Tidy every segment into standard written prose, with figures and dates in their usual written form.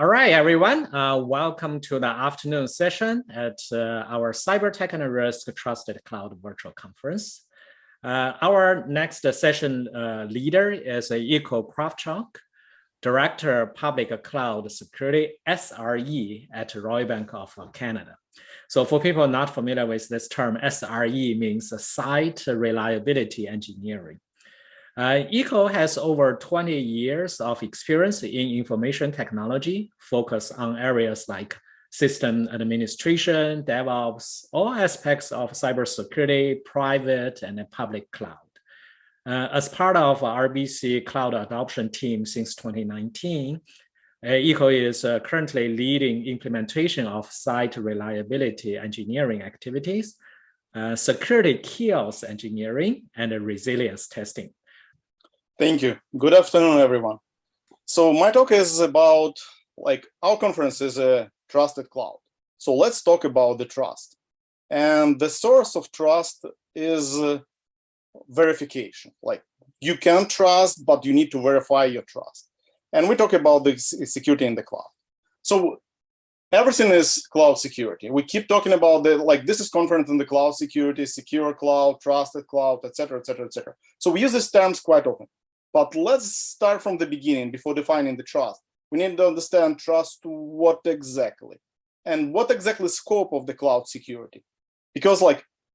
All right, everyone. Welcome to the afternoon session at our Cyber Tech and Risk Trusted Cloud Virtual Conference. Our next session leader is Ihor Kravchuk, Director Public Cloud Security, SRE at Royal Bank of Canada. So for people not familiar with this term, SRE means Site Reliability Engineering. Ihor has over 20 years of experience in information technology, focused on areas like system administration, DevOps, all aspects of cybersecurity, private and public cloud. As part of RBC cloud adoption team since 2019, Ihor is currently leading implementation of site reliability engineering activities, security chaos engineering, and resilience testing. Thank you. Good afternoon, everyone. So my talk is about, our conference is a trusted cloud. So let's talk about the trust. And the source of trust is verification. You can trust, but you need to verify your trust. And we talk about the security in the cloud. So everything is cloud security. We keep talking about this is conference in the cloud security, secure cloud, trusted cloud, et cetera, et cetera, et cetera. So we use these terms quite often. But let's start from the beginning before defining the trust. We need to understand trust to what exactly, and what exactly scope of the cloud security. Because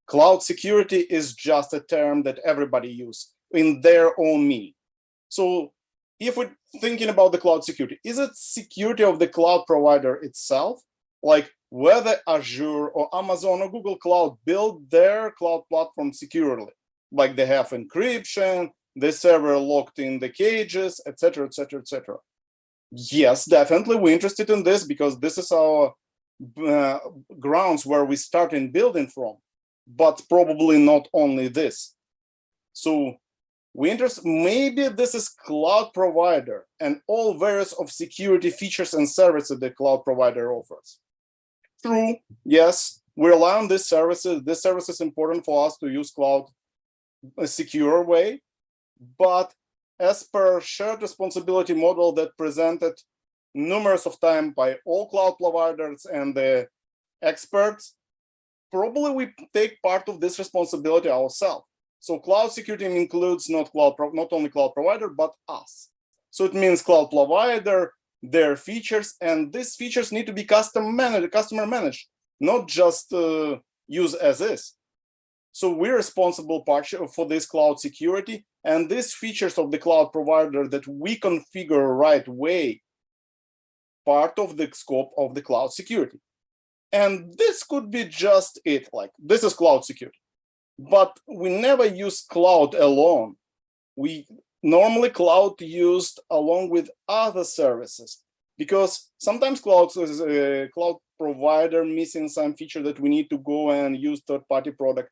cloud security is just a term that everybody uses in their own meaning. So if we're thinking about the cloud security, is it security of the cloud provider itself? Whether Azure or Amazon or Google Cloud build their cloud platform securely, they have encryption, the server locked in the cages, etc., etc., etc. Yes, definitely, we're interested in this because this is our grounds where we start in building from, but probably not only this. So maybe this is cloud provider and all various of security features and services the cloud provider offers. True, yes, we rely on these services. This service is important for us to use cloud a secure way. But as per shared responsibility model that presented numerous of times by all cloud providers and the experts, probably we take part of this responsibility ourselves. So cloud security includes not only cloud provider, but us. So it means cloud provider, their features, and these features need to be customer managed, not just use as is. So we're responsible for this cloud security, and these features of the cloud provider that we configure right way, part of the scope of the cloud security. And this could be just it, this is cloud security. But we never use cloud alone. We normally cloud used along with other services, because sometimes cloud provider missing some feature that we need to go and use third-party product.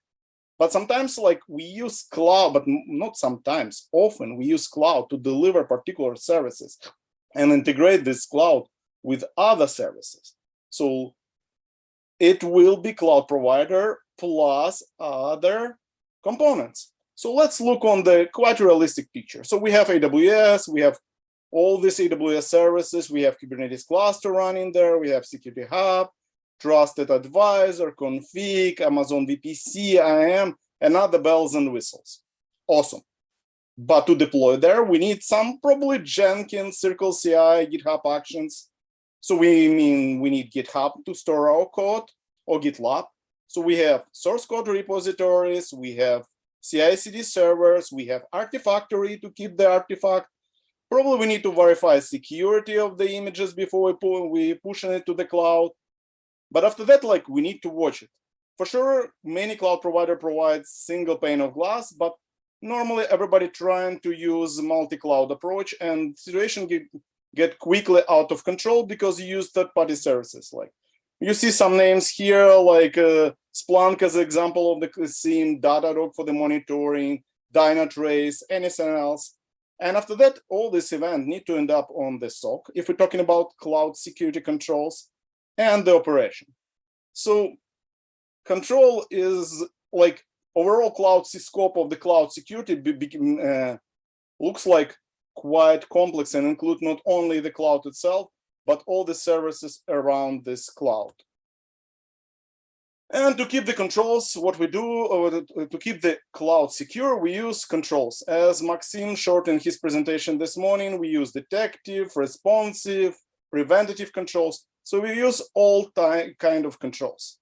But sometimes we use cloud, but not sometimes, often we use cloud to deliver particular services and integrate this cloud with other services. So it will be cloud provider plus other components. So let's look on the quite realistic picture. So we have AWS, we have all these AWS services, we have Kubernetes cluster running there, we have Security Hub, Trusted Advisor, Config, Amazon VPC, IAM, and other bells and whistles. Awesome. But to deploy there, we need some probably Jenkins, Circle CI, GitHub Actions. So we need GitHub to store our code, or GitLab. So we have source code repositories, we have CI/CD servers, we have Artifactory to keep the artifact. Probably we need to verify security of the images before we push it to the cloud. But after that, we need to watch it. For sure, many cloud provider provides single pane of glass, but normally everybody trying to use multi-cloud approach, and situation get quickly out of control because you use third-party services. You see some names here, Splunk as an example of the SIEM, Datadog for the monitoring, Dynatrace, anything else. And after that, all this event need to end up on the SOC if we're talking about cloud security controls and the operation. So control is overall cloud scope of the cloud security looks quite complex and include not only the cloud itself, but all the services around this cloud. And to keep the controls, what we do, or to keep the cloud secure, we use controls. As Maxim showed in his presentation this morning, we use detective, responsive, preventative controls. So we use all kind of controls.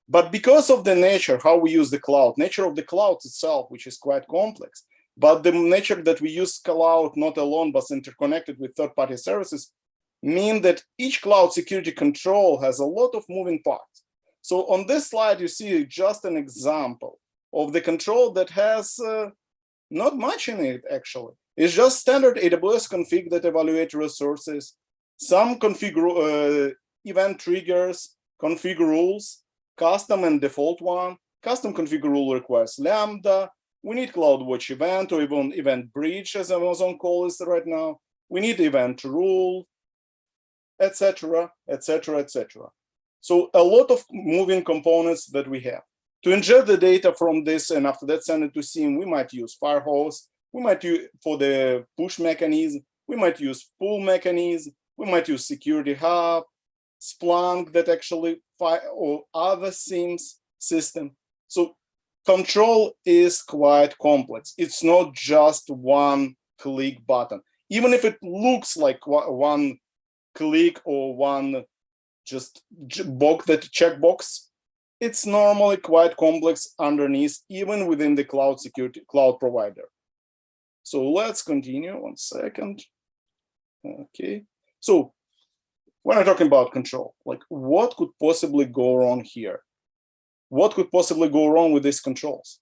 But because of the nature, how we use the cloud, nature of the cloud itself, which is quite complex, but the nature that we use cloud not alone, but interconnected with third-party services, mean that each cloud security control has a lot of moving parts. So on this slide, you see just an example of the control that has not much in it, actually. It's just standard AWS config that evaluate resources, some config event triggers, config rules, custom and default one. Custom config rule requires Lambda. We need CloudWatch event or even event bridge, as Amazon calls it right now. We need event rule, etc., etc., etc. So a lot of moving components that we have. To ingest the data from this and after that send it to SIEM, we might use Firehose. We might use for the push mechanism. We might use pull mechanism. We might use Security Hub, Splunk that actually or other SIEMs system. So control is quite complex. It's not just one click button. Even if it looks like one click or one just checkbox, it's normally quite complex underneath, even within the cloud security cloud provider. So let's continue 1 second. Okay, so when I'm talking about control, like what could possibly go wrong here? What could possibly go wrong with these controls?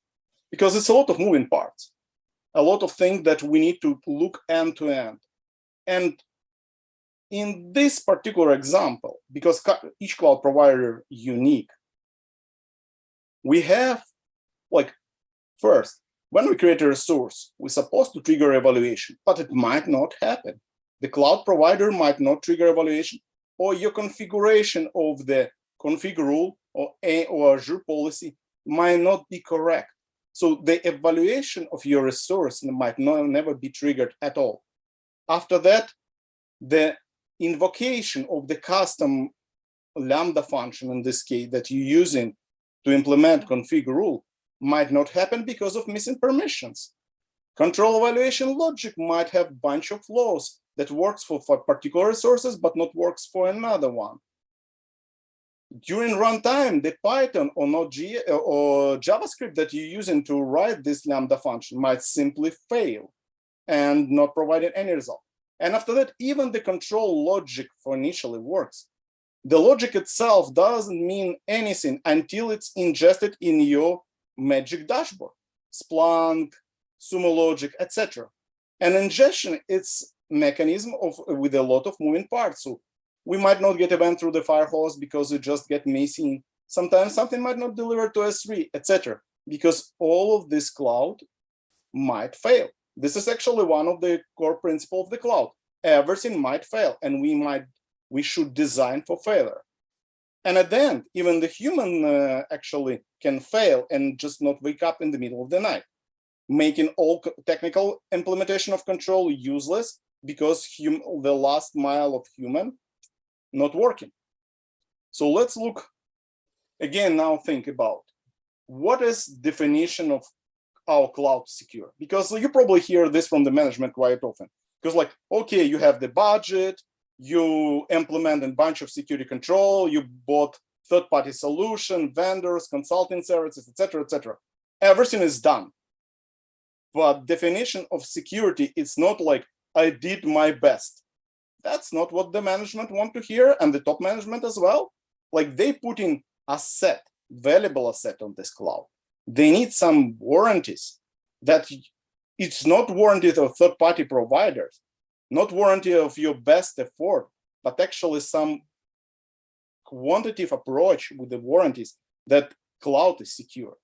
Because it's a lot of moving parts, a lot of things that we need to look end to end. And in this particular example, because each cloud provider is unique, we have, like, first, when we create a resource, we're supposed to trigger evaluation, but it might not happen. The cloud provider might not trigger evaluation, or your configuration of the config rule or Azure policy might not be correct. So the evaluation of your resource might never be triggered at all. After that, the invocation of the custom Lambda function, in this case, that you're using to implement config rule might not happen because of missing permissions. Control evaluation logic might have a bunch of flaws that works for particular resources, but not works for another one. During runtime, the Python or Node.js or JavaScript that you're using to write this Lambda function might simply fail and not provide any result. And after that, even the control logic for initially works. The logic itself doesn't mean anything until it's ingested in your magic dashboard, Splunk, Sumo Logic, etc. And ingestion, it's mechanism with a lot of moving parts. So we might not get event through the Firehose because it just get missing. Sometimes something might not deliver to S3, etc. Because all of this cloud might fail. This is actually one of the core principles of the cloud. Everything might fail, and we should design for failure. And at the end, even the human actually can fail and just not wake up in the middle of the night, making all technical implementation of control useless because the last mile of human not working. So let's look again now, think about what is definition of our cloud secure? Because you probably hear this from the management quite often. Because like, okay, you have the budget, you implement a bunch of security control, you bought third-party solution, vendors, consulting services, etc., etc. Everything is done. But definition of security, it's not like I did my best. That's not what the management want to hear, and the top management as well. Like they put in asset, valuable asset on this cloud. They need some warranties that it's not warranties of third-party providers, not warranty of your best effort, but actually some quantitative approach with the warranties that cloud is secure.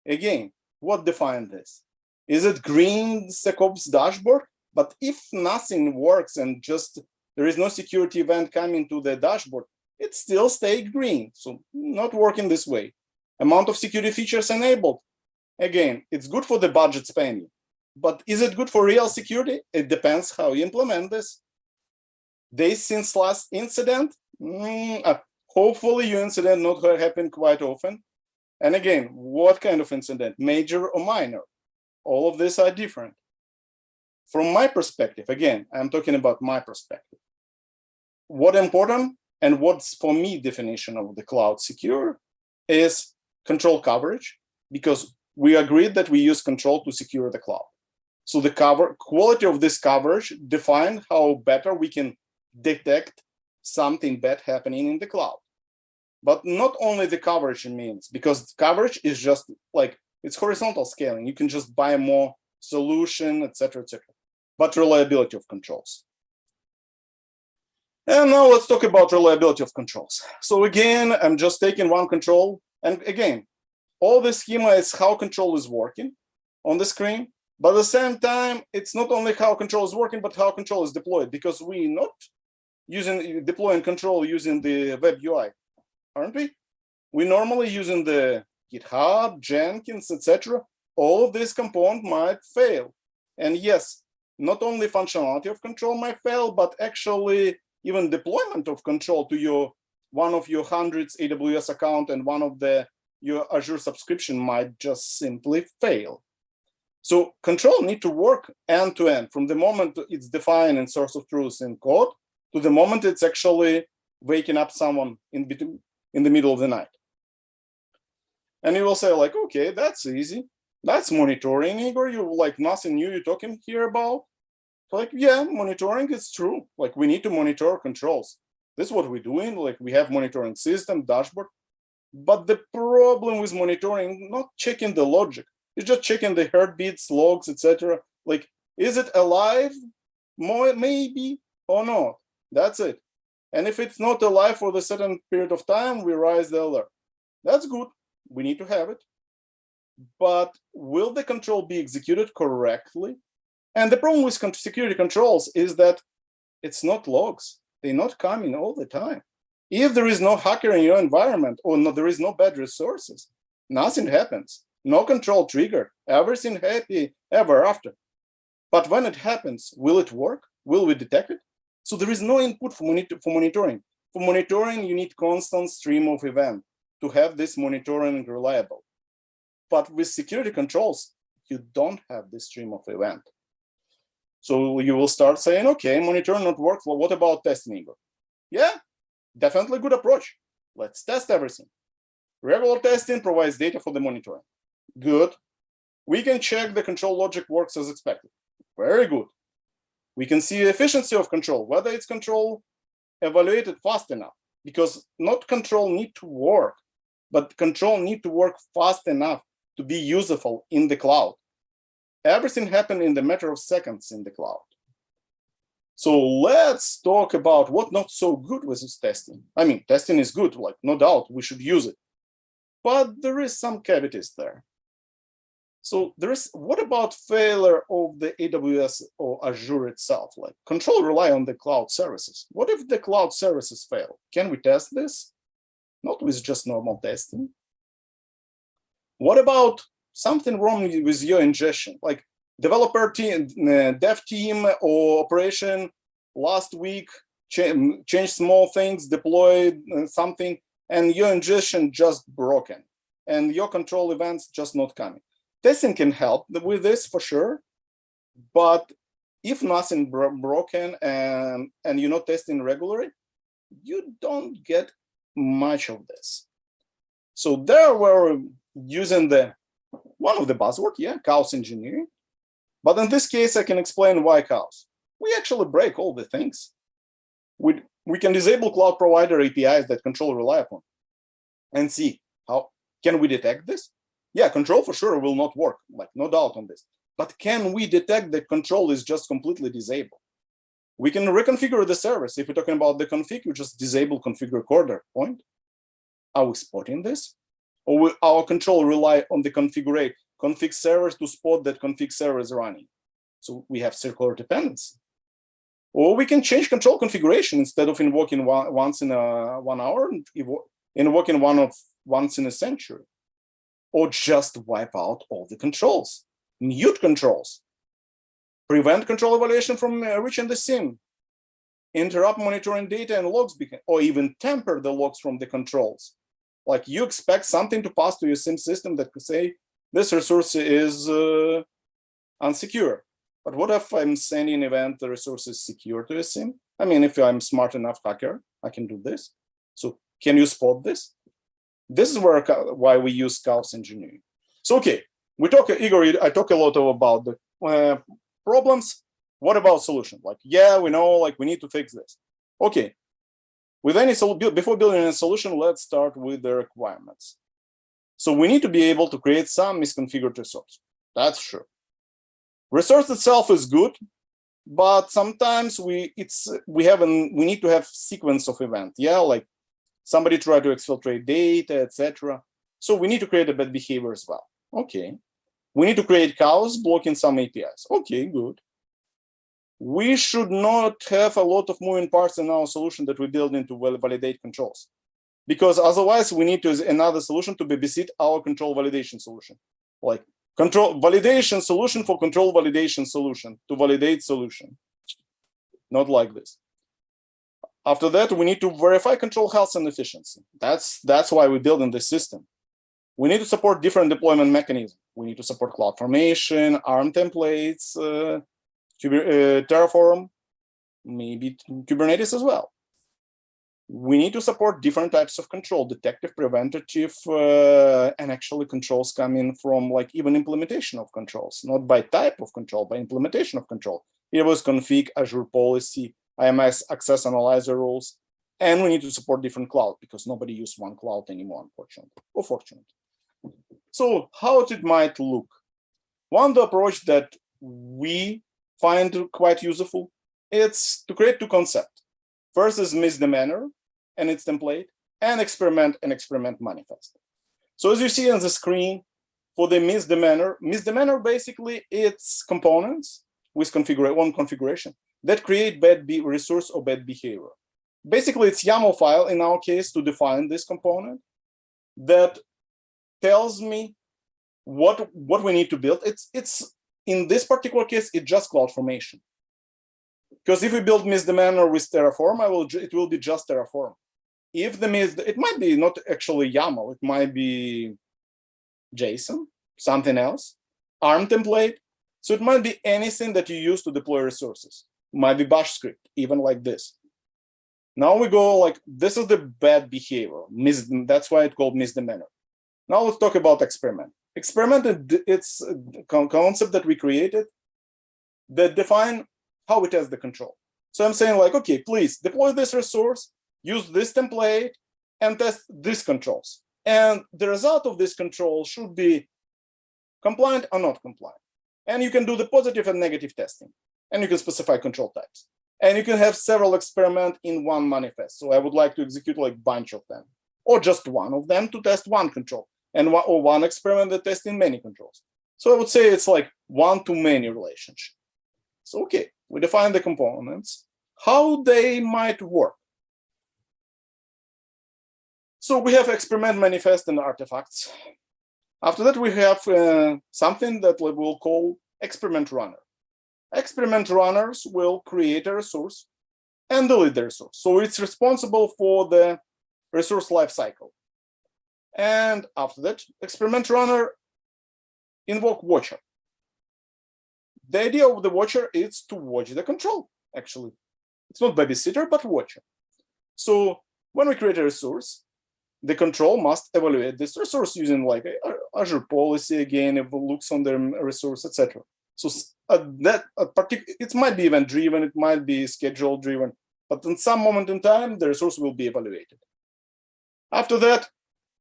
Again, what defines this? Is it green SecOps dashboard? But if nothing works and just there is no security event coming to the dashboard, it still stays green. So not working this way. Amount of security features enabled. Again, it's good for the budget spending. But is it good for real security? It depends how you implement this. Days since last incident? Hopefully your incident not happen quite often. And again, what kind of incident? Major or minor? All of these are different. From my perspective, again, I'm talking about my perspective. What important and what's for me definition of the cloud secure is control coverage, because we agreed that we use control to secure the cloud. So the quality of this coverage define how better we can detect something bad happening in the cloud. But not only the coverage means, because coverage is just like, it's horizontal scaling. You can just buy more solution, etc., etc. But reliability of controls. And now let's talk about reliability of controls. So again, I'm just taking one control. And again, all the schema is how control is working on the screen. But at the same time, it's not only how control is working, but how control is deployed, because we're not deploying control using the web UI, aren't we? We're normally using the GitHub, Jenkins, etc. All of this component might fail. And yes, not only functionality of control might fail, but actually even deployment of control to one of your hundreds AWS account and one of your Azure subscription might just simply fail. So control need to work end to end, from the moment it's defined in source of truth in code to the moment it's actually waking up someone in the middle of the night. And you will say like, okay, that's easy. That's monitoring, Igor. You like nothing new you're talking here about. Like, yeah, monitoring is true. Like we need to monitor controls. This is what we're doing. Like we have monitoring system, dashboard. But the problem with monitoring, not checking the logic, it's just checking the heartbeats, logs, etc. Like, is it alive? Maybe or not. That's it. And if it's not alive for the certain period of time, we raise the alert. That's good. We need to have it. But will the control be executed correctly? And the problem with security controls is that it's not logs. They're not coming all the time. If there is no hacker in your environment, or there is no bad resources, nothing happens. No control triggered. Everything happy ever after. But when it happens, will it work? Will we detect it? So there is no input for monitoring. For monitoring, you need constant stream of event to have this monitoring reliable. But with security controls, you don't have this stream of event. So you will start saying, okay, monitoring not work. Well, what about testing, Igor? Yeah, definitely good approach. Let's test everything. Regular testing provides data for the monitoring. Good. We can check the control logic works as expected. Very good. We can see efficiency of control, whether it's control evaluated fast enough, because not control need to work, but control need to work fast enough to be useful in the cloud. Everything happened in the matter of seconds in the cloud. So let's talk about what not so good with this testing. I mean, testing is good, like no doubt we should use it, but there is some caveats there. So what about failure of the AWS or Azure itself? Like control rely on the cloud services. What if the cloud services fail? Can we test this? Not with just normal testing. What about something wrong with your ingestion? Like developer team, dev team or operation last week changed small things, deployed something, and your ingestion just broken, and your control events just not coming. Testing can help with this for sure, but if nothing broken and you're not testing regularly, you don't get much of this. So there we're using one of the buzzword, yeah, chaos engineering. But in this case, I can explain why chaos. We actually break all the things. We can disable cloud provider APIs that control rely upon and see how can we detect this? Yeah, control for sure will not work, like no doubt on this. But can we detect that control is just completely disabled? We can reconfigure the service. If we're talking about the config, you just disable config recorder point. Are we spotting this? Or will our control rely on the config servers to spot that config server is running? So we have circular dependency. Or we can change control configuration instead of invoking once in 1 hour, invoking once in a century. Or just wipe out all the controls, mute controls, prevent control evaluation from reaching the SIEM. interrupt monitoring data and logs, or even tamper the logs from the controls. Like you expect something to pass to your SIEM system that could say, this resource is unsecure. But what if I'm sending an event, the resource is secure to a SIEM? I mean, if I'm smart enough hacker, I can do this. So can you spot this? This is why we use chaos engineering. So, okay, Igor, I talk a lot about the problems. What about solution? Like, yeah, we know, like, we need to fix this. Okay, with any before building a solution, let's start with the requirements. So we need to be able to create some misconfigured resource. That's true. Resource itself is good, but sometimes we need to have sequence of events. Yeah, like somebody try to exfiltrate data, etc. So we need to create a bad behavior as well. Okay. We need to create chaos blocking some APIs. Okay, good. We should not have a lot of moving parts in our solution that we build into validate controls, because otherwise we need to use another solution to babysit our control validation solution, like control validation solution for control validation solution to validate solution. Not like this. After that, we need to verify control health and efficiency. That's why we build in this system. We need to support different deployment mechanisms. We need to support CloudFormation, ARM templates, Terraform, maybe Kubernetes as well. We need to support different types of control, detective, preventative, and actually controls coming from like even implementation of controls, not by type of control, by implementation of control. It was config, Azure policy, IMS access analyzer rules, and we need to support different cloud because nobody uses one cloud anymore, unfortunately, or fortunately. So how it might look? One approach that we find quite useful, it's to create two concepts. First is misdemeanor and its template, and experiment manifest. So as you see on the screen, for the misdemeanor basically it's components with one configuration that create bad resource or bad behavior. Basically, it's YAML file in our case to define this component that tells me what we need to build. It's in this particular case, it's just CloudFormation. Because if we build misdemeanor with Terraform, it will be just Terraform. If it might be not actually YAML, it might be JSON, something else, ARM template. So it might be anything that you use to deploy resources. It might be Bash script, even like this. Now we go like, this is the bad behavior. That's why it's called misdemeanor. Now let's talk about experiment. Experiment, it's a concept that we created that define how we test the control. So I'm saying like, okay, please deploy this resource, use this template, and test these controls. And the result of this control should be compliant or not compliant. And you can do the positive and negative testing. And you can specify control types. And you can have several experiments in one manifest. So I would like to execute like a bunch of them, or just one of them to test one control, and one experiment that tests in many controls. So I would say it's like one-to-many relationship. So, okay, we define the components, how they might work. So we have experiment manifest and artifacts. After that, we have something that we will call experiment runner. Experiment runners will create a resource and delete the resource. So it's responsible for the resource lifecycle. And after that, experiment runner invoke watcher. The idea of the watcher is to watch the control, actually. It's not babysitter, but watcher. So when we create a resource, the control must evaluate this resource using like Azure policy again, if it looks on the resource, etc. So it might be event driven, it might be schedule driven, but in some moment in time, the resource will be evaluated. After that,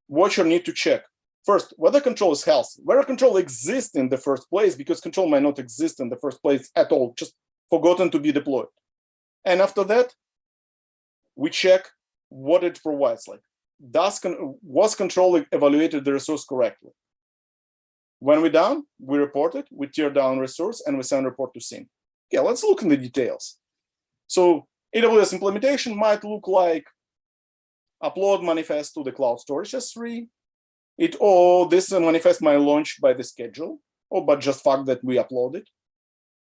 watcher need to check first whether control is healthy, whether control exists in the first place, because control might not exist in the first place at all, just forgotten to be deployed. And after that, we check what it provides. Like, was control evaluated the resource correctly? When we're done, we report it, we tear down resource, and we send report to SIEM. Okay, let's look in the details. So AWS implementation might look like upload manifest to the cloud storage S3. This manifest might launch by the schedule, but just fact that we upload it.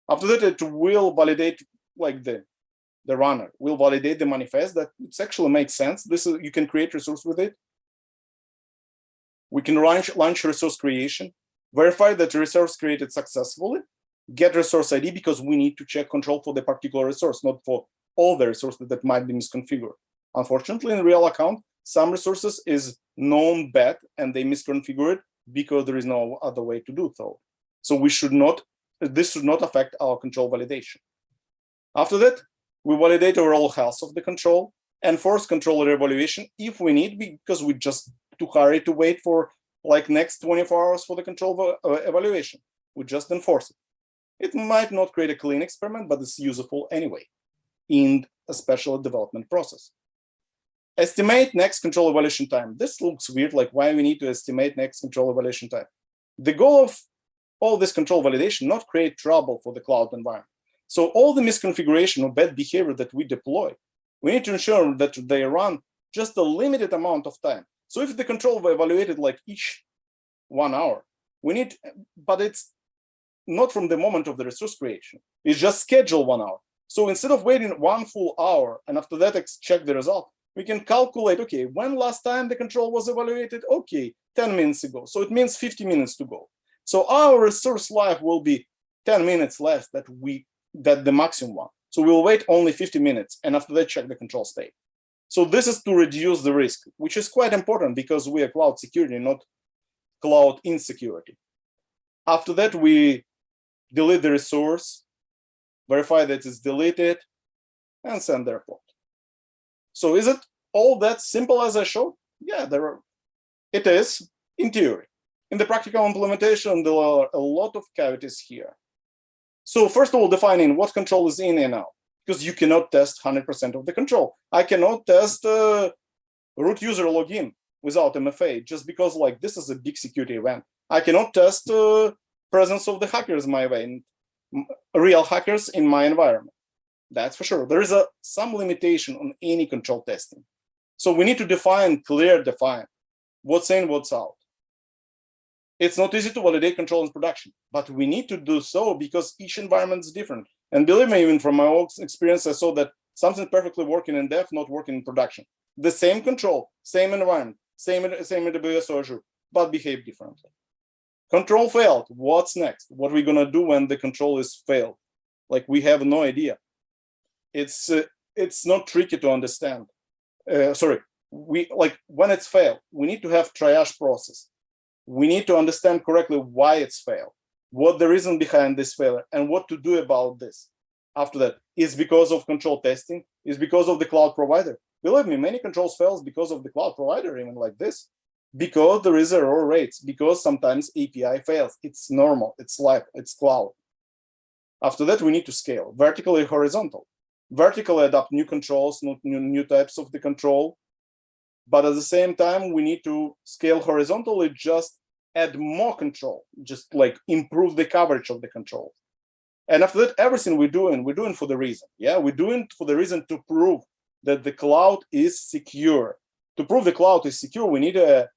After that, it will validate like the the runner, will validate the manifest that it actually makes sense. This is, you can create resource with it. We can launch resource creation, verify that the resource created successfully, get resource ID because we need to check control for the particular resource, not for all the resources that might be misconfigured. Unfortunately, in real account, some resources is known bad and they misconfigure it because there is no other way to do so. So this should not affect our control validation. After that, we validate overall health of the control and force control reevaluation if we need, because we just too hurry to wait for like next 24 hours for the control evaluation. We just enforce it. It might not create a clean experiment, but it's useful anyway in a special development process. Estimate next control evaluation time. This looks weird, like why we need to estimate next control evaluation time. The goal of all this control validation, not create trouble for the cloud environment. So all the misconfiguration or bad behavior that we deploy, we need to ensure that they run just a limited amount of time. So if the control were evaluated like each 1 hour, we need, but it's not from the moment of the resource creation. It's just schedule 1 hour. So instead of waiting 1 full hour and after that check the result, we can calculate, okay, when last time the control was evaluated? Okay, 10 minutes ago. So it means 50 minutes to go. So our resource life will be 10 minutes less that the maximum one. So we'll wait only 50 minutes and after that check the control state. So this is to reduce the risk, which is quite important because we are cloud security, not cloud insecurity. After that, we delete the resource, verify that it's deleted, and send the report. So is it all that simple as I showed? Yeah, it is in theory. In the practical implementation, there are a lot of cavities here. So first of all, defining what control is in and out, because you cannot test 100% of the control. I cannot test root user login without MFA, just because like this is a big security event. I cannot test presence of the hackers in my event, real hackers in my environment. That's for sure. There is some limitation on any control testing. So we need to define what's in, what's out. It's not easy to validate control in production, but we need to do so because each environment is different. And believe me, even from my own experience, I saw that something perfectly working in dev, not working in production. The same control, same environment, same AWS or Azure, but behave differently. Control failed. What's next? What are we gonna do when the control is failed? Like we have no idea. It's not tricky to understand. When it's failed, we need to have triage process. We need to understand correctly why it's failed, what the reason behind this failure, and what to do about this. After that, is because of control testing, is because of the cloud provider. Believe me, many controls fails because of the cloud provider, even like this, because there is error rates, because sometimes API fails. It's normal, it's live, it's cloud. After that, we need to scale vertically, horizontal. Vertically adapt new controls, new types of the control. But at the same time, we need to scale horizontally, just add more control, just like improve the coverage of the control. And after that, everything we're doing for the reason. Yeah, we're doing for the reason to prove that the cloud is secure. To prove the cloud is secure, we need a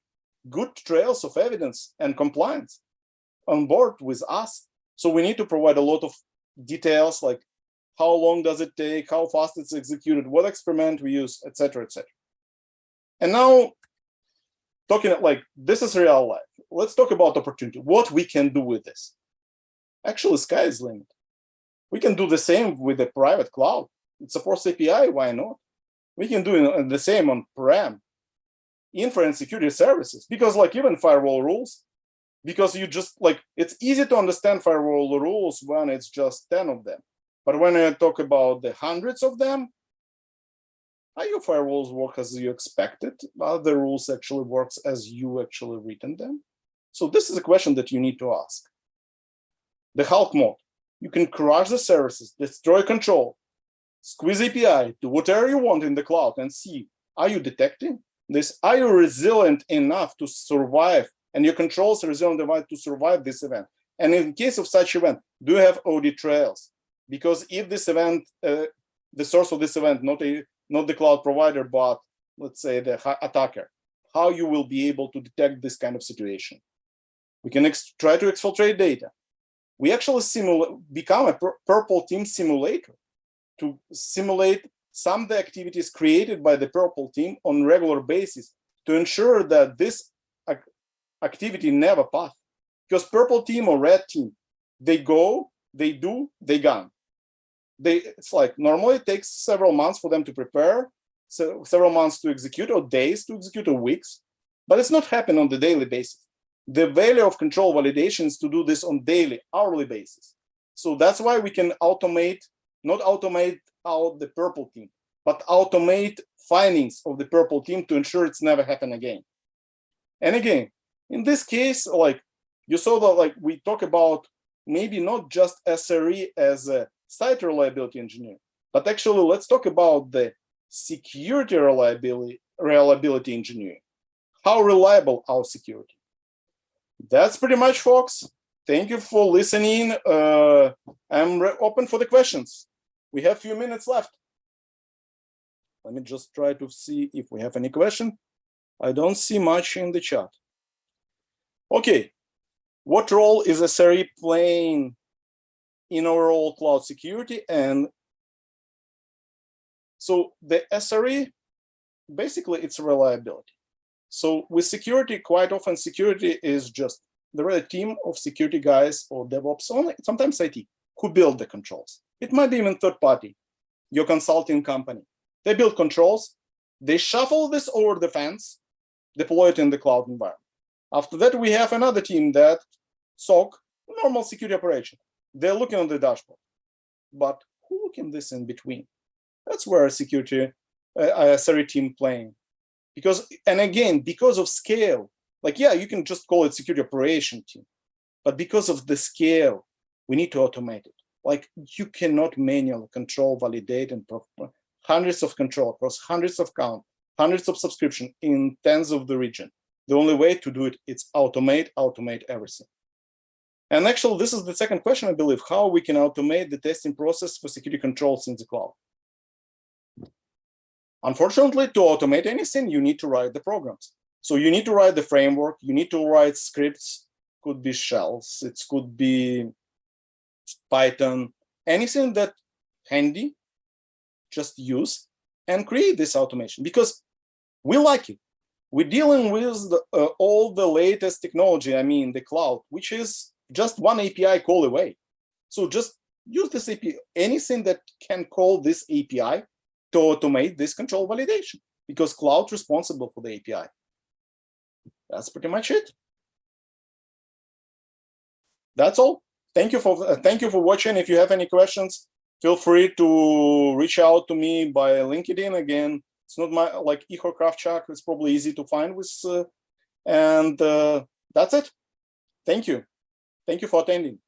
good trails of evidence and compliance on board with us. So we need to provide a lot of details, like how long does it take, how fast it's executed, what experiment we use, etc., etc. And now, talking like this is real life. Let's talk about opportunity. What we can do with this. Actually, sky is the limit. We can do the same with the private cloud. It supports API, why not? We can do the same on-prem, inference security services, because like even firewall rules, because you just like, it's easy to understand firewall rules when it's just 10 of them. But when I talk about the hundreds of them, your firewalls work as you expected, but the rules actually works as you actually written them. So this is a question that you need to ask. The Hulk mode, you can crush the services, destroy control, squeeze API, do whatever you want in the cloud and see, are you detecting this? Are you resilient enough to survive and your controls are resilient enough to survive this event? And in case of such event, do you have audit trails? Because if this event, the source of this event, not the cloud provider, but let's say the attacker, how you will be able to detect this kind of situation. We can try to exfiltrate data. We actually become a purple team simulator. to simulate some of the activities created by the purple team on regular basis to ensure that this activity never pass. Because purple team or red team, they go, they do, they gone. It's like normally it takes several months for them to prepare, so several months to execute, or days to execute, or weeks, but it's not happening on the daily basis. The value of control validation is to do this on daily, hourly basis. So that's why we can automate, not automate out the purple team, but automate findings of the purple team to ensure it's never happen again. And again, in this case, like you saw that, like we talk about maybe not just SRE as a site reliability engineer, but actually let's talk about the security reliability engineering. How reliable our security? That's pretty much, folks. Thank you for listening. I'm open for the questions. We have a few minutes left. Let me just try to see if we have any question. I don't see much in the chat. Okay, what role is SRE playing in overall cloud security? And so the SRE, basically it's reliability. So with security, quite often security is just, there are a team of security guys or DevOps only, sometimes IT, who build the controls. It might be even third party, your consulting company. They build controls, they shuffle this over the fence, deploy it in the cloud environment. After that, we have another team that SOC, normal security operation. They're looking on the dashboard. But who looking this in between? That's where a security SRE team playing. Because, and again, because of scale, like, yeah, you can just call it security operation team, but because of the scale, we need to automate it. Like, you cannot manually control, validate, and hundreds of control across hundreds of count, hundreds of subscription in tens of the region. The only way to do it is automate everything. And actually, this is the second question, I believe, how we can automate the testing process for security controls in the cloud. Unfortunately, to automate anything, you need to write the programs. So you need to write the framework, you need to write scripts, could be shells, it could be Python, anything that handy, just use and create this automation because we like it. We're dealing with all the latest technology, I mean, the cloud, which is just one API call away. So just use this API, anything that can call this API to automate this control validation because cloud's responsible for the API. That's pretty much it. That's all. Thank you for watching. If you have any questions, feel free to reach out to me by LinkedIn. Again, it's not my, like Ihor Kravchuk, it's probably easy to find with, and that's it. Thank you. Thank you for attending.